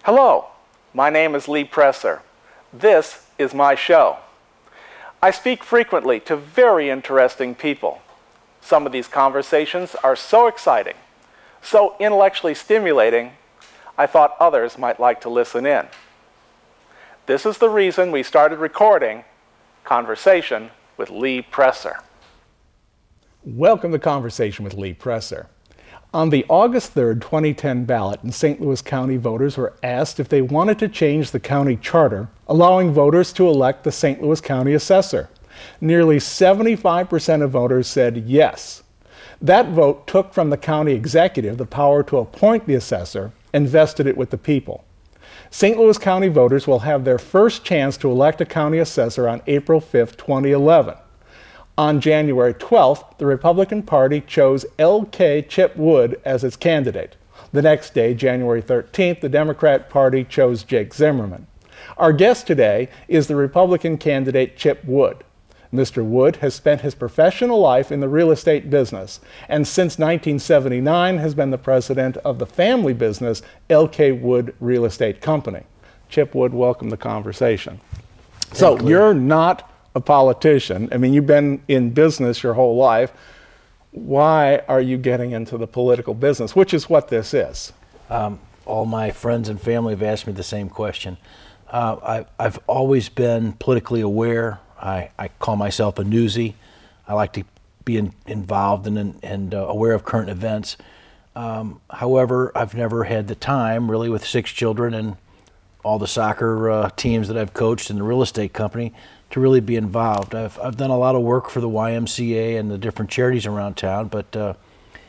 Hello, my name is Lee Presser. This is my show. I speak frequently to very interesting people. Some of these conversations are so exciting, so intellectually stimulating, I thought others might like to listen in. This is the reason we started recording Conversation with Lee Presser. Welcome to Conversation with Lee Presser. On the August 3rd, 2010 ballot in St. Louis County, voters were asked if they wanted to change the county charter, allowing voters to elect the St. Louis County Assessor. Nearly 75% of voters said yes. That vote took from the county executive the power to appoint the assessor and vested it with the people. St. Louis County voters will have their first chance to elect a county assessor on April 5th, 2011. On January 12th, the Republican Party chose L.K. Chip Wood as its candidate. The next day, January 13th, the Democrat Party chose Jake Zimmerman. Our guest today is the Republican candidate Chip Wood. Mr. Wood has spent his professional life in the real estate business and since 1979 has been the president of the family business L.K. Wood Real Estate Company. Chip Wood, welcome to Conversation. So you're not a politician. I mean, you've been in business your whole life. Why are you getting into the political business, which is what this is? All my friends and family have asked me the same question. I've always been politically aware. I call myself a newsie. I like to be involved and aware of current events. However, I've never had the time, really, with 6 children and all the soccer teams that I've coached in the real estate company, to really be involved. I've done a lot of work for the YMCA and the different charities around town, but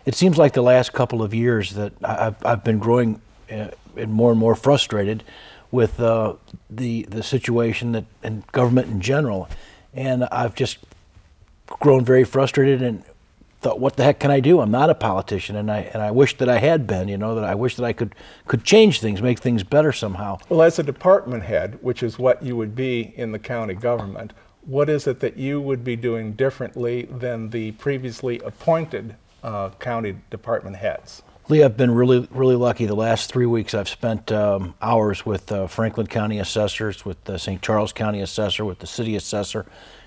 it seems like the last couple of years that I've been growing and more frustrated with the situation that in government in general, and I've just grown very frustrated and thought, what the heck can I do? I'm not a politician, and I wish that I had been. That I wish that I could change things, make things better somehow. Well, as a department head, which is what you would be in the county government, what is it that you would be doing differently than the previously appointed county department heads? Lee, I've been really lucky. The last 3 weeks I've spent hours with Franklin County Assessors, with the St. Charles County Assessor, with the City Assessor,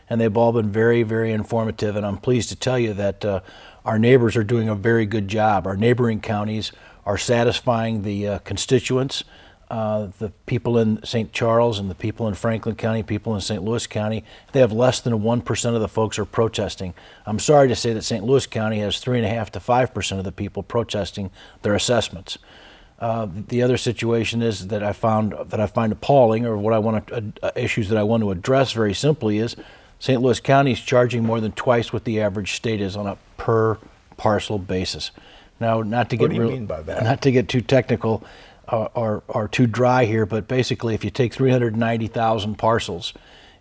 and they've all been very informative, and I'm pleased to tell you that our neighbors are doing a very good job. Our neighboring counties are satisfying the constituents, the people in St. Charles and the people in Franklin County, people in St. Louis County. They have less than 1% of the folks are protesting. I'm sorry to say that St. Louis County has 3.5% to 5% of the people protesting their assessments. The other situation is that I find appalling, or what I want to, issues that I want to address very simply, is St. Louis County is charging more than twice what the average state is on a per parcel basis. Now, not to get what do you mean by that? Not to get too technical or too dry here, but basically, if you take 390,000 parcels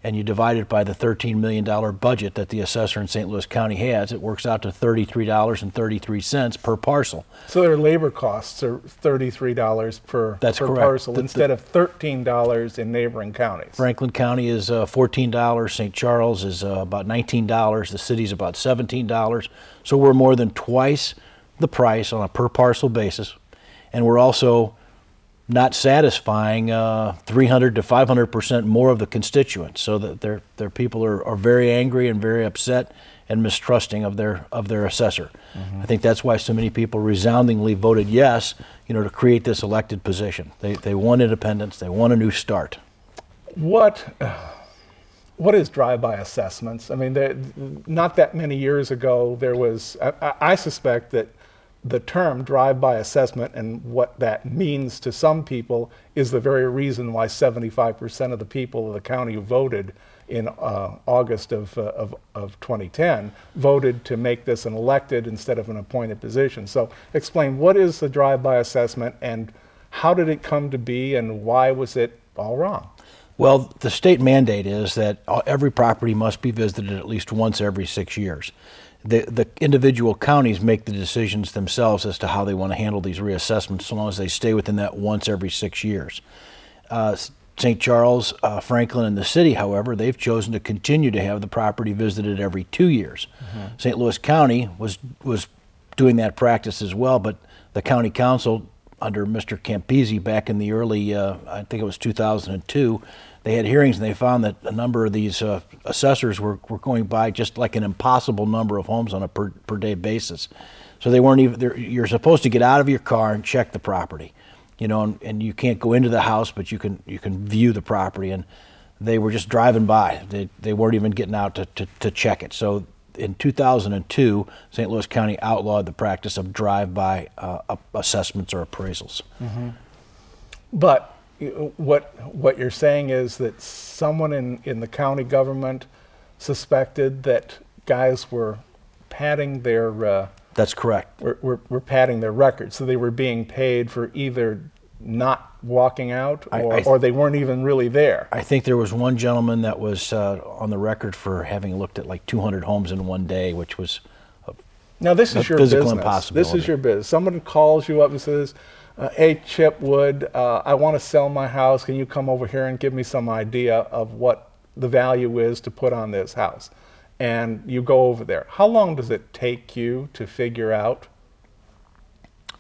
and you divide it by the $13 million budget that the assessor in St. Louis County has, it works out to $33.33 per parcel. So their labor costs are $33 per parcel instead of $13 in neighboring counties. Franklin County is $14, St. Charles is about $19, the city's about $17. So we're more than twice the price on a per parcel basis, and we're also not satisfying 300 to 500% more of the constituents, so that their people are very angry and very upset and mistrusting of their assessor. Mm-hmm. I think that's why so many people resoundingly voted yes, to create this elected position. They want independence. They want a new start. What is drive-by assessments? I mean, not that many years ago, there was. I suspect that the term drive-by assessment and what that means to some people is the very reason why 75% of the people of the county who voted in August of 2010 voted to make this an elected instead of an appointed position. So explain, what is the drive-by assessment and how did it come to be and why was it all wrong? Well, the state mandate is that every property must be visited at least once every 6 years. The individual counties make the decisions themselves as to how they want to handle these reassessments, so long as they stay within that once every 6 years. St. Charles, Franklin, and the city, however, they've chosen to continue to have the property visited every 2 years. Mm-hmm. St. Louis County was doing that practice as well, but the county council under Mr. Campisi back in the early, I think it was 2002, they had hearings and they found that a number of these assessors were going by just like an impossible number of homes on a per day basis. So they weren't even, you're supposed to get out of your car and check the property, you know, and you can't go into the house, but you can view the property, and they were just driving by. They weren't even getting out to check it. So in 2002, St. Louis County outlawed the practice of drive-by assessments or appraisals. Mm-hmm. But what you're saying is that someone in the county government suspected that guys were padding their that's correct. We're padding their records, so they were being paid for either not walking out or they weren't even really there. I think there was one gentleman that was on the record for having looked at like 200 homes in one day, which was now this is your physical business. Impossibility. This is your business. Someone calls you up and says, "Hey, Chip Wood, I want to sell my house. Can you come over here and give me some idea of what the value is to put on this house?" And you go over there. How long does it take you to figure out?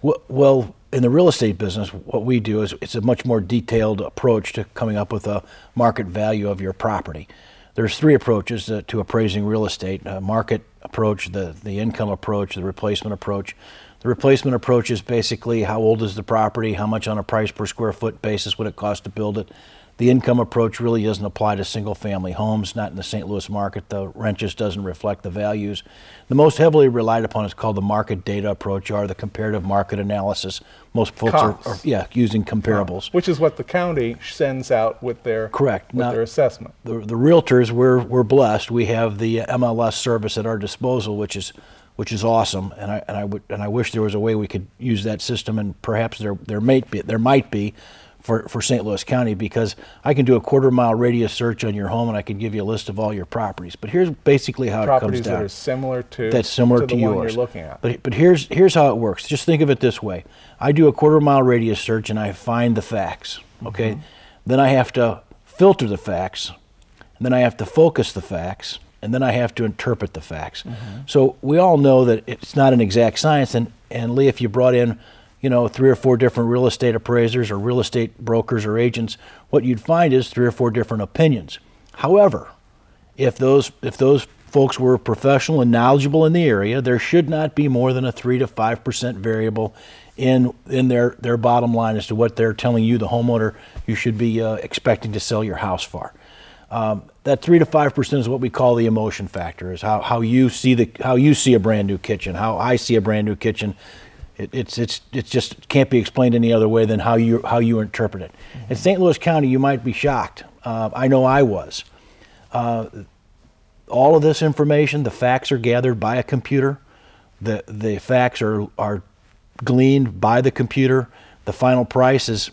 Well, in the real estate business, what we do is it's a much more detailed approach to coming up with a market value of your property. There's three approaches to appraising real estate: market approach, the income approach, the replacement approach. The replacement approach is basically how old is the property, how much on a price per square foot basis would it cost to build it. The income approach really doesn't apply to single family homes, not in the St. Louis market. The rent just doesn't reflect the values. The most heavily relied upon is called the market data approach, or the comparative market analysis. Most folks are using comparables. Which is what the county sends out with their their assessment. The realtors, we're blessed. We have the MLS service at our disposal, which is awesome, and I wish there was a way we could use that system, and perhaps there might be for St. Louis County, because I can do a quarter-mile radius search on your home and I can give you a list of all your properties. But here's basically how it comes down. Properties that are similar to the yours. one You're looking at. But here's how it works. Just think of it this way. I do a quarter-mile radius search and I find the facts. Okay, then I have to filter the facts, and then I have to focus the facts, and then I have to interpret the facts. So we all know that it's not an exact science. And Lee, if you brought in 3 or 4 different real estate appraisers or real estate brokers or agents, what you'd find is 3 or 4 different opinions. However, if those folks were professional and knowledgeable in the area, there should not be more than a 3 to 5% variable in their bottom line as to what they're telling you, the homeowner, you should be expecting to sell your house for. That 3 to 5% is what we call the emotion factor, is how you see a brand new kitchen, how I see a brand new kitchen. It's just can't be explained any other way than how you interpret it. In St. Louis County, you might be shocked. I know I was. All of this information, the facts are gathered by a computer. The facts are gleaned by the computer. The final price is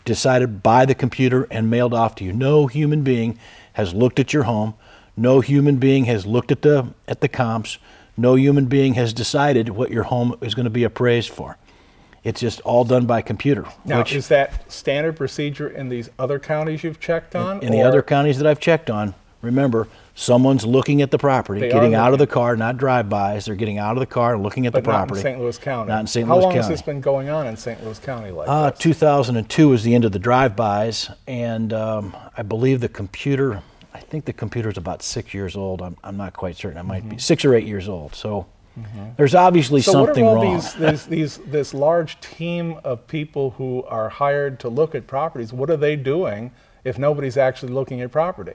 decided by the computer and mailed off to you. No human being has looked at your home. No human being has looked at the comps. No human being has decided what your home is going to be appraised for. It's just all done by computer. Now, is that standard procedure in these other counties you've checked on? In the other counties that I've checked on, remember, someone's looking at the property, getting out of the car, not drive-bys. They're getting out of the car and looking at the property. Not in St. Louis County. Not in St. Louis County. How long has this been going on in St. Louis County like this? 2002 was the end of the drive-bys, and I believe the computer, I think the computer is about 6 years old. I'm not quite certain. It might be 6 or 8 years old. So there's obviously something wrong. So what are this large team of people who are hired to look at properties, what are they doing if nobody's actually looking at property?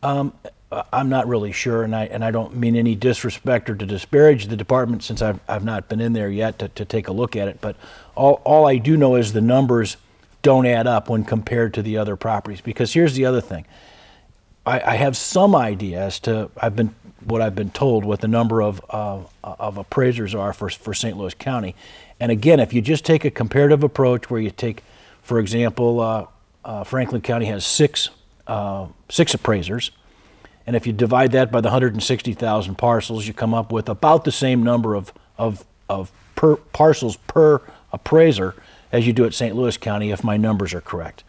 I'm not really sure, and I don't mean any disrespect or to disparage the department, since I've not been in there yet to take a look at it. But all I do know is the numbers don't add up when compared to the other properties. Because here's the other thing. I have some idea as to what I've been told what the number of appraisers are for St. Louis County. And again, if you just take a comparative approach where you take, for example, Franklin County has six appraisers, and if you divide that by the 160,000 parcels, you come up with about the same number of parcels per appraiser as you do at St. Louis County, if my numbers are correct.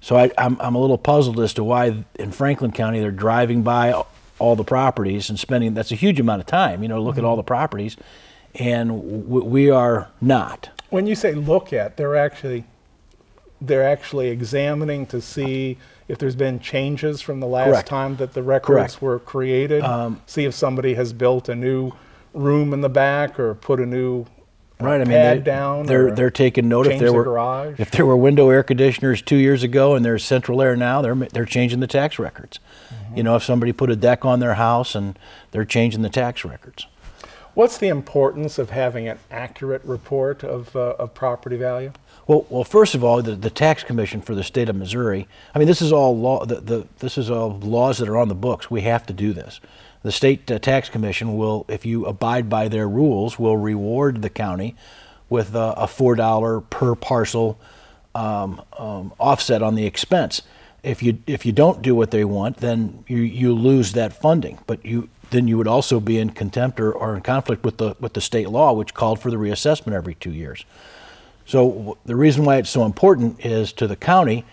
So I'm a little puzzled as to why in Franklin County they're driving by all the properties and that's a huge amount of time, look at all the properties, and we are not. When you say look at, they're actually examining to see if there's been changes from the last Correct. time that the records were created. See if somebody has built a new room in the back or put a new Right, I mean, pad down. they're taking note change the garage. if there were window air conditioners 2 years ago and there's central air now, they're changing the tax records. You know, if somebody put a deck on their house and they're changing the tax records. What's the importance of having an accurate report of property value? Well, first of all, the tax commission for the state of Missouri. I mean, this is all law. This is all laws that are on the books. We have to do this. The state tax commission will, if you abide by their rules, will reward the county with a $4 per parcel offset on the expense. If you don't do what they want, then you lose that funding. But then you would also be in contempt or in conflict with the state law, which called for the reassessment every 2 years. So the reason why it's so important is to the county,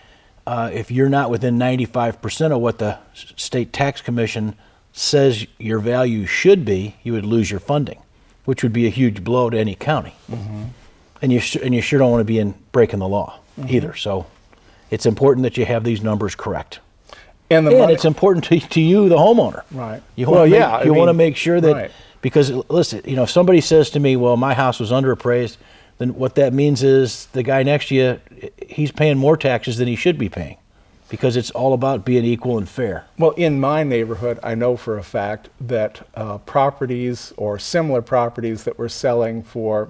if you're not within 95% of what the state tax commission says your value should be, you would lose your funding, which would be a huge blow to any county. And you sure don't want to be breaking the law either. So it's important that you have these numbers correct. And it's important to you, the homeowner. Right. You want to make sure that, because listen, you know, if somebody says to me, well, my house was underappraised, then what that means is the guy next to you, he's paying more taxes than he should be paying, because it's all about being equal and fair. Well, in my neighborhood, I know for a fact that properties or similar properties that were selling for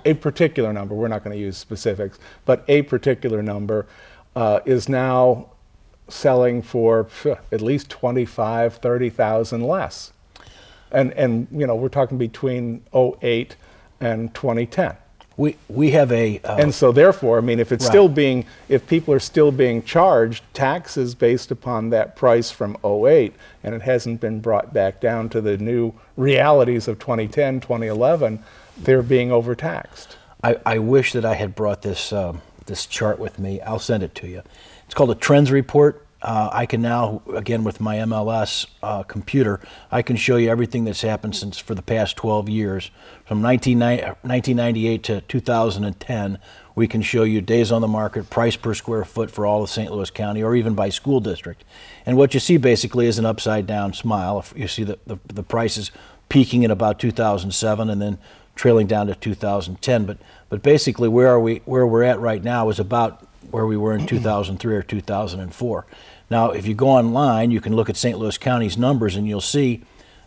a particular number, we're not going to use specifics, but a particular number is now selling for at least 25, 30,000 less. And you know, we're talking between 2008 and 2010. We have a and so therefore, I mean, if it's still being, if people are still being charged taxes based upon that price from 2008, and it hasn't been brought back down to the new realities of 2010, 2011, they're being overtaxed. I wish that I had brought this this chart with me. I'll send it to you. It's called a trends report. I can now, again, with my MLS computer, I can show you everything that's happened since for the past 12 years. From 1998 to 2010, we can show you days on the market, price per square foot for all of St. Louis County, or even by school district. And what you see basically is an upside down smile. You see the prices peaking at about 2007 and then trailing down to 2010. But basically where we're at right now is about where we were in 2003 or 2004. Now, if you go online, you can look at St. Louis County's numbers, and you'll see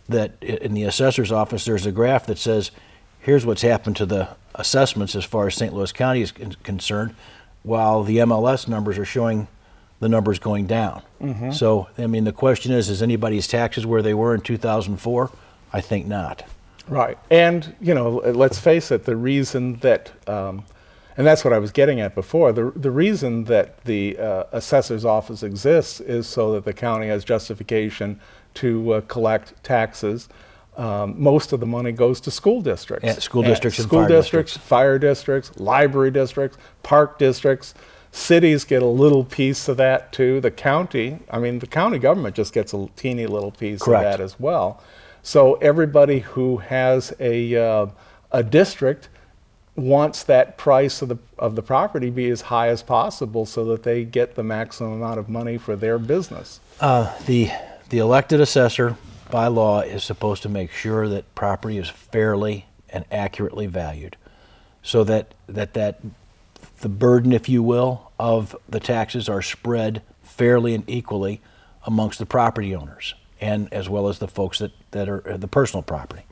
that in the assessor's office, there's a graph that says, here's what's happened to the assessments as far as St. Louis County is concerned, while the MLS numbers are showing the numbers going down. So, I mean, the question is anybody's taxes where they were in 2004? I think not. Right. And, you know, let's face it, the reason that and that's what I was getting at before. The reason that the assessor's office exists is so that the county has justification to collect taxes. Most of the money goes to school districts. Yeah, school districts and fire districts, fire districts, library districts, park districts. Cities get a little piece of that too. The county, I mean, the county government just gets a teeny little piece of that as well. So everybody who has a district wants that price of the property be as high as possible so that they get the maximum amount of money for their business. The elected assessor by law is supposed to make sure that property is fairly and accurately valued, so that the burden, if you will, of the taxes are spread fairly and equally amongst the property owners, and as well as the folks that are the personal property.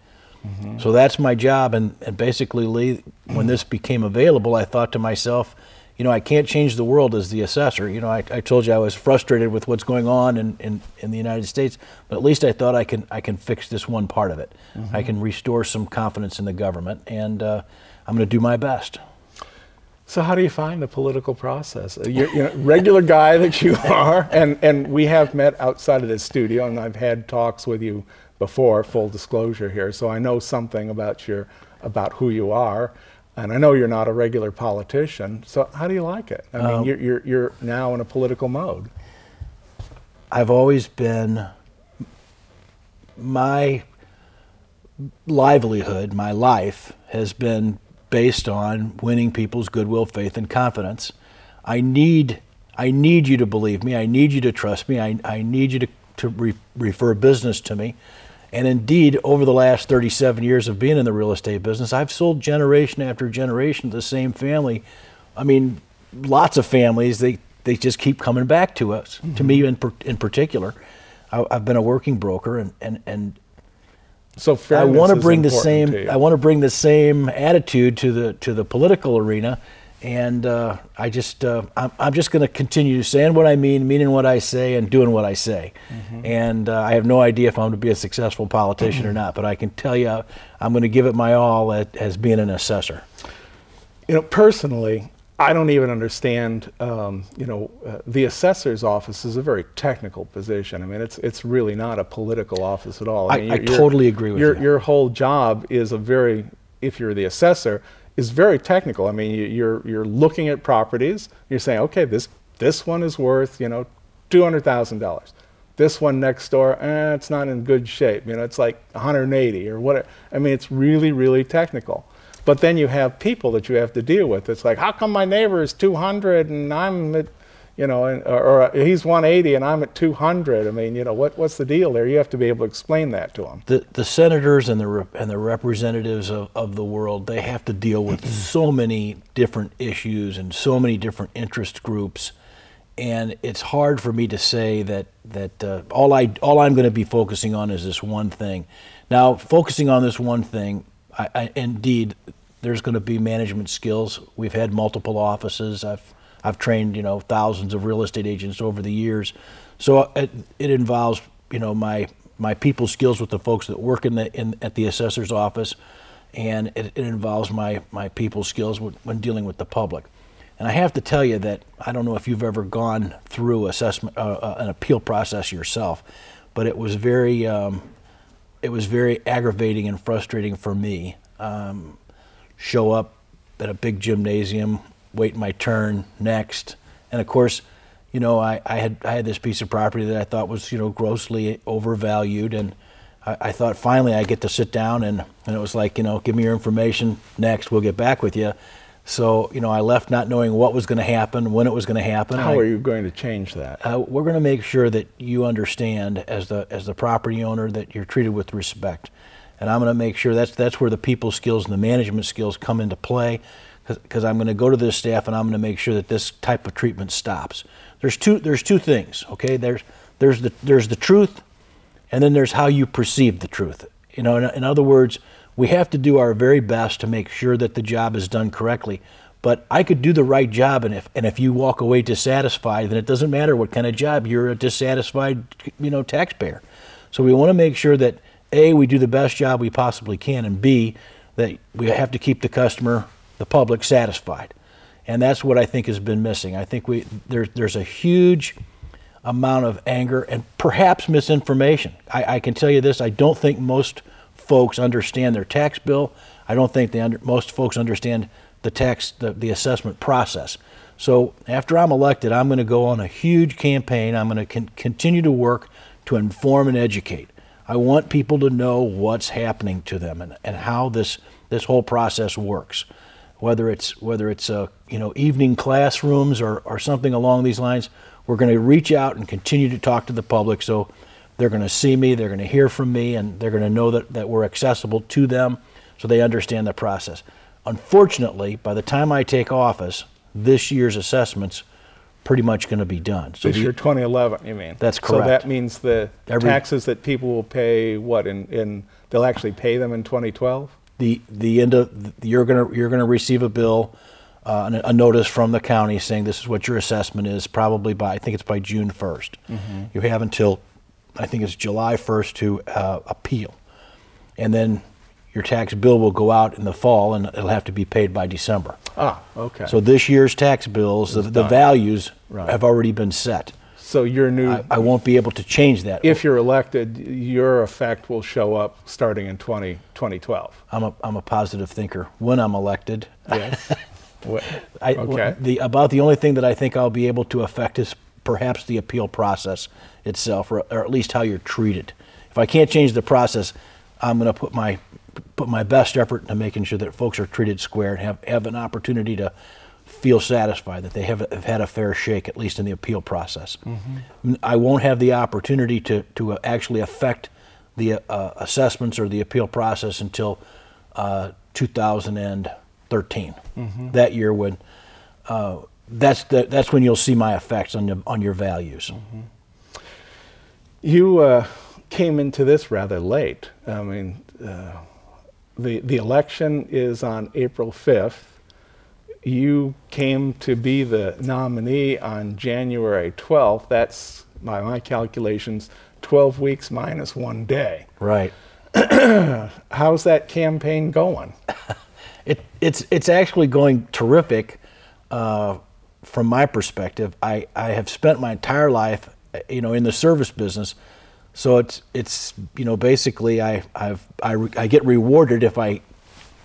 So that's my job, and basically, Lee, when this became available, I thought to myself, you know, I can't change the world as the assessor. You know, I told you I was frustrated with what's going on in the United States, but at least I thought I can fix this one part of it. I can restore some confidence in the government, and I'm going to do my best. So how do you find the political process? You're a regular guy that you are, and we have met outside of this studio, and I've had talks with you before, full disclosure here, so I know something about who you are, and I know you're not a regular politician. So how do you like it? I mean, you're now in a political mode. I've always been, my livelihood, my life has been based on winning people's goodwill, faith, and confidence. I need you to believe me. I need you to trust me. I need you to refer business to me. And indeed, over the last 37 years of being in the real estate business, I've sold generation after generation to the same family. I mean, lots of families, they just keep coming back to us, to me in particular. I've been a working broker, and so I want to bring the same attitude to the political arena. And I'm just going to continue saying what I mean, meaning what I say, and doing what I say. And I have no idea if I'm going to be a successful politician or not, but I can tell you I'm going to give it my all as being an assessor. You know, personally, I don't even understand, the assessor's office is a very technical position. I mean, it's really not a political office at all. I totally agree with you. Your whole job is if you're the assessor, is very technical. I mean, you're looking at properties. You're saying, okay, this one is worth $200,000. This one next door, it's not in good shape. It's like 180 or whatever. I mean, it's really, really technical. But then you have people that you have to deal with. It's like, how come my neighbor is 200 and I'm at, or he's 180 and I'm at 200? I mean, what's the deal there? You have to be able to explain that to them. The senators and the representatives of the world, they have to deal with so many different issues and so many different interest groups, and it's hard for me to say that all I'm going to be focusing on is this one thing. Now, focusing on this one thing, I indeed, there's going to be management skills. We've had multiple offices. I've trained, thousands of real estate agents over the years. So it involves, my people skills with the folks that work at the assessor's office, and it involves my people skills when dealing with the public. And I have to tell you that I don't know if you've ever gone through an appeal process yourself, but it was very aggravating and frustrating for me. Show up at a big gymnasium, wait my turn, next. And of course, I had this piece of property that I thought was, grossly overvalued. And I thought finally I get to sit down and it was like, give me your information, next, we'll get back with you. So, I left not knowing what was going to happen, when it was going to happen. How are you going to change that? We're going to make sure that you understand as the property owner that you're treated with respect. And I'm going to make sure that's where the people skills and the management skills come into play, because I'm going to go to this staff and I'm going to make sure that this type of treatment stops. There's two things, okay? There's the truth, and then there's how you perceive the truth. In other words, we have to do our very best to make sure that the job is done correctly. But I could do the right job, and if you walk away dissatisfied, then it doesn't matter what kind of job, you're a dissatisfied, taxpayer. So we want to make sure that A, we do the best job we possibly can, and B, that we have to keep the customer, the public, satisfied. And that's what I think has been missing. I think there's a huge amount of anger and perhaps misinformation. I can tell you this, I don't think most folks understand their tax bill. I don't think most folks understand the assessment process. So after I'm elected, I'm going to go on a huge campaign. I'm going to continue to work to inform and educate. I want people to know what's happening to them and how this whole process works. Whether it's evening classrooms or something along these lines, we're going to reach out and continue to talk to the public, so they're going to see me, they're going to hear from me, and they're going to know that we're accessible to them, so they understand the process. Unfortunately, by the time I take office, this year's assessment's pretty much going to be done. So this year, 2011, you mean? That's correct. So that means the taxes that people will pay, they'll actually pay them in 2012? The end of you're gonna receive a bill, a notice from the county saying this is what your assessment is. Probably I think it's by June 1st. Mm-hmm. You have until I think it's July 1st to appeal, and then your tax bill will go out in the fall, and it'll have to be paid by December. Ah, okay. So this year's tax bills, the values have already been set. So your new... I won't be able to change that. If you're elected, your effect will show up starting in 2012. I'm a positive thinker. When I'm elected, yes. About the only thing that I think I'll be able to affect is perhaps the appeal process itself, or at least how you're treated. If I can't change the process, I'm going to put my put my best effort into making sure that folks are treated square and have an opportunity to feel satisfied that they have had a fair shake, at least in the appeal process. I won't have the opportunity to actually affect the assessments or the appeal process until 2013. That year, when that's when you'll see my effects on your values. You came into this rather late. I mean, the election is on April 5th. You came to be the nominee on January 12th. That's, by my calculations, 12 weeks minus 1 day. Right. How's that campaign going? It's actually going terrific. From my perspective, I have spent my entire life, in the service business. So it's basically I get rewarded if I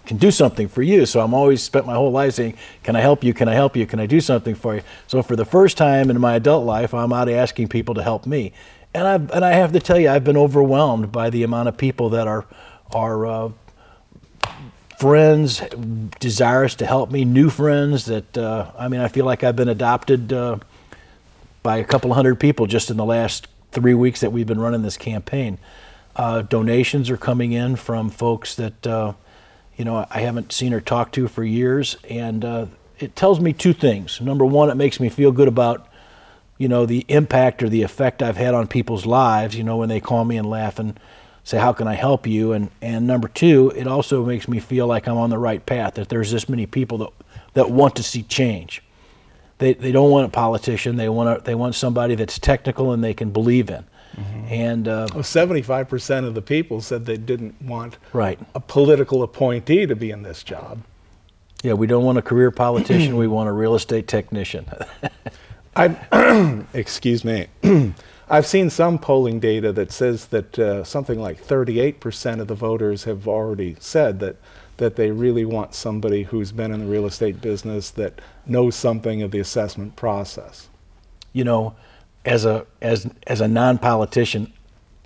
can do something for you. So I'm always spent my whole life saying, can I help you? Can I help you? Can I do something for you? So for the first time in my adult life, I'm out asking people to help me. And I have to tell you, I've been overwhelmed by the amount of people that are friends, desirous to help me, new friends that, I feel like I've been adopted by a couple hundred people just in the last 3 weeks that we've been running this campaign. Donations are coming in from folks that, I haven't seen or talked to for years, and it tells me two things. Number one, it makes me feel good about, the impact or the effect I've had on people's lives, when they call me and laugh and say, how can I help you? And number two, it also makes me feel like I'm on the right path, that there's this many people that want to see change. They don't want a politician. They want somebody that's technical and they can believe in. And 75% of the people said they didn't want right. a political appointee to be in this job. Yeah, we don't want a career politician. We want a real estate technician. Excuse me. I've seen some polling data that says that something like 38% of the voters have already said that they really want somebody who's been in the real estate business, that knows something of the assessment process. As a non-politician,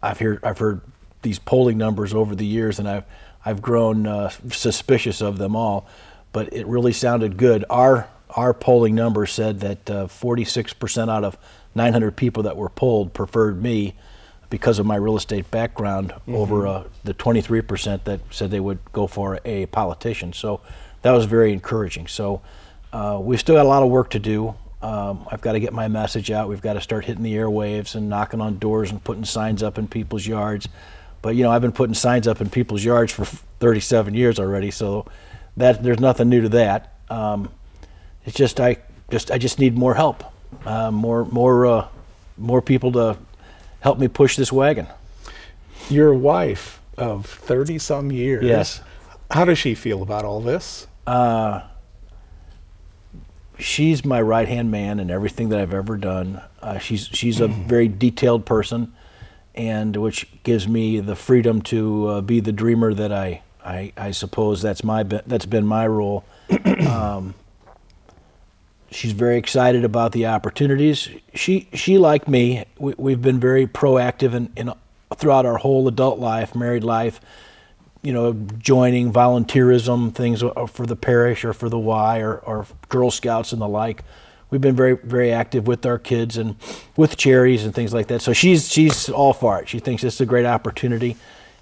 I've heard these polling numbers over the years, and I've grown suspicious of them all. But it really sounded good. Our polling number said that 46% out of 900 people that were polled preferred me because of my real estate background over the 23% that said they would go for a politician. So that was very encouraging. So we've still got a lot of work to do. I've got to get my message out. We've got to start hitting the airwaves and knocking on doors and putting signs up in people's yards. But I've been putting signs up in people's yards for 37 years already, so there's nothing new to that. It's just I just need more help, more people to help me push this wagon. Your wife of 30-some years. Yes. How does she feel about all this? She's my right-hand man in everything that I've ever done. She's a very detailed person, and which gives me the freedom to be the dreamer that I suppose that's been my role. She's very excited about the opportunities. She like me, we've been very proactive in throughout our whole adult life, married life. Joining volunteerism, things for the parish or for the Y or Girl Scouts and the like. We've been very, very active with our kids and with charities and things like that. So she's all for it. She thinks it's a great opportunity.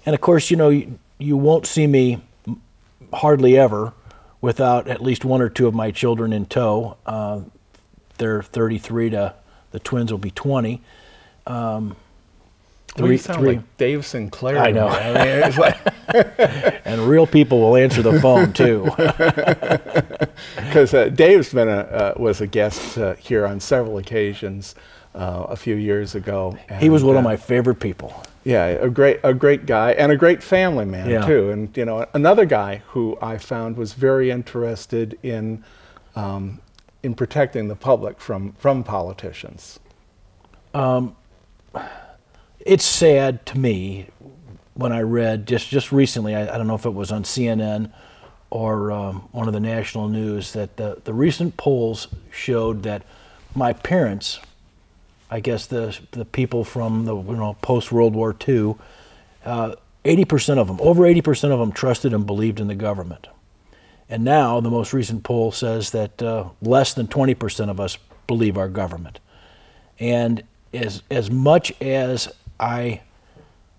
And of course, you won't see me hardly ever without at least one or two of my children in tow. They're 33 to the twins will be 20. You sound like Dave Sinclair. I know. It's like and real people will answer the phone too. Because Dave's was a guest here on several occasions a few years ago. He was one of my favorite people. Yeah, a great guy and a great family man too. And another guy who I found was very interested in protecting the public from politicians. It's sad to me when I read just recently, I don't know if it was on CNN or one of the national news, that the recent polls showed that my parents, I guess the people from the post World War II, 80% of them, over 80% of them trusted and believed in the government. And now the most recent poll says that less than 20% of us believe our government. And as much as I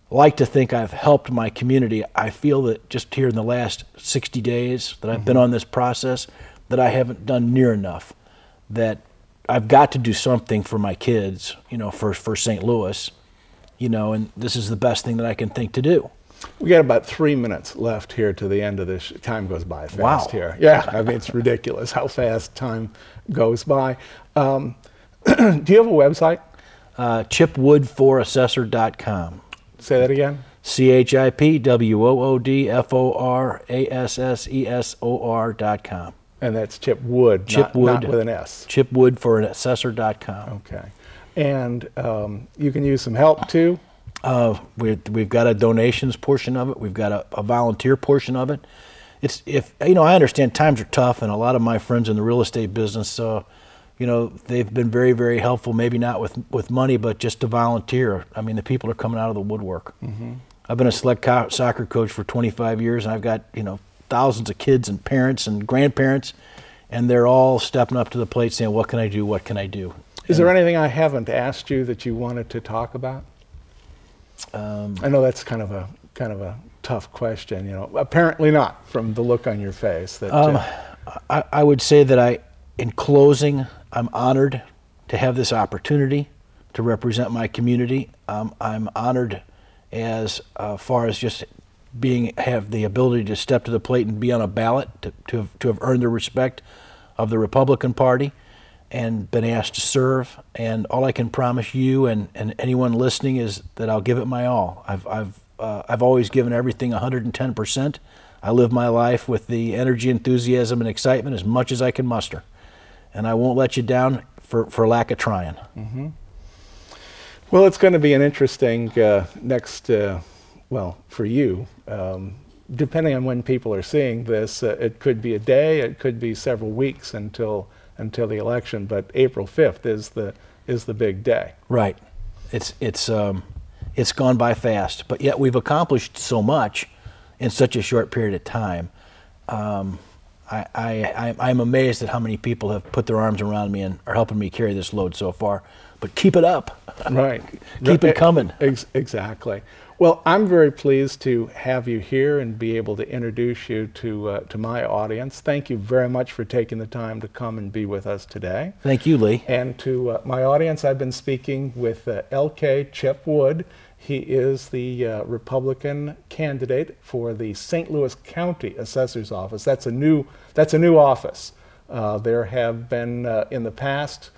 like to think I've helped my community, I feel that just here in the last 60 days that I've been on this process, that I haven't done near enough, that I've got to do something for my kids, you know, for St. Louis, you know, and this is the best thing that I can think to do. We got about 3 minutes left here to the end of this. Time goes by fast here. Yeah, I mean, it's ridiculous how fast time goes by. Do you have a website? chipwoodforassessor.com. Say that again. ChipWoodforassessor.com. And that's Chip Wood, not with an S. chipwoodforassessor.com. Okay. And you can use some help too? We've got a donations portion of it. We've got a volunteer portion of it. You know, I understand times are tough, and a lot of my friends in the real estate business, you know, they've been very, very helpful. Maybe not with money, but just to volunteer. I mean, the people are coming out of the woodwork. Mm-hmm. I've been a select soccer coach for 25 years, and I've got, you know, thousands of kids and parents and grandparents, and they're all stepping up to the plate saying, "What can I do? What can I do?" Is there anything I haven't asked you that you wanted to talk about? I know that's kind of a tough question, you know. Apparently not, from the look on your face. That I would say that in closing, I'm honored to have this opportunity to represent my community. I'm honored as far as just have the ability to step to the plate and be on a ballot, to have earned the respect of the Republican Party and been asked to serve. And all I can promise you and anyone listening is that I'll give it my all. I've always given everything 110%. I live my life with the energy, enthusiasm, and excitement as much as I can muster. And I won't let you down for lack of trying. Mm-hmm. Well, it's going to be an interesting next, well, for you, depending on when people are seeing this, it could be a day, it could be several weeks until the election, but April 5th is the big day. Right. It's gone by fast, but yet we've accomplished so much in such a short period of time. I'm amazed at how many people have put their arms around me and are helping me carry this load so far. But keep it up. Right. Keep it coming. Exactly. Well, I'm very pleased to have you here and be able to introduce you to my audience. Thank you very much for taking the time to come and be with us today. Thank you, Lee. And to my audience, I've been speaking with L.K. Chip Wood. He is the Republican candidate for the St. Louis County Assessor's Office. That's a new office. There have been in the past,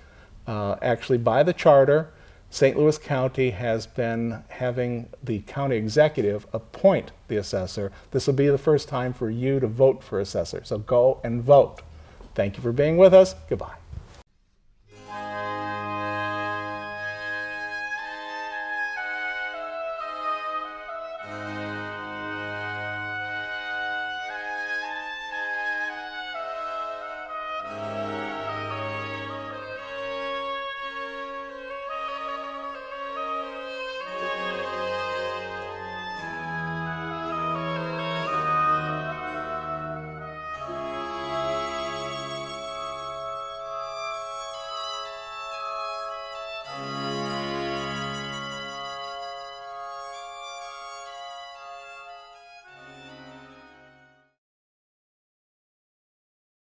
actually by the charter, St. Louis County has been having the county executive appoint the assessor. This will be the first time for you to vote for assessor. So go and vote. Thank you for being with us. Goodbye.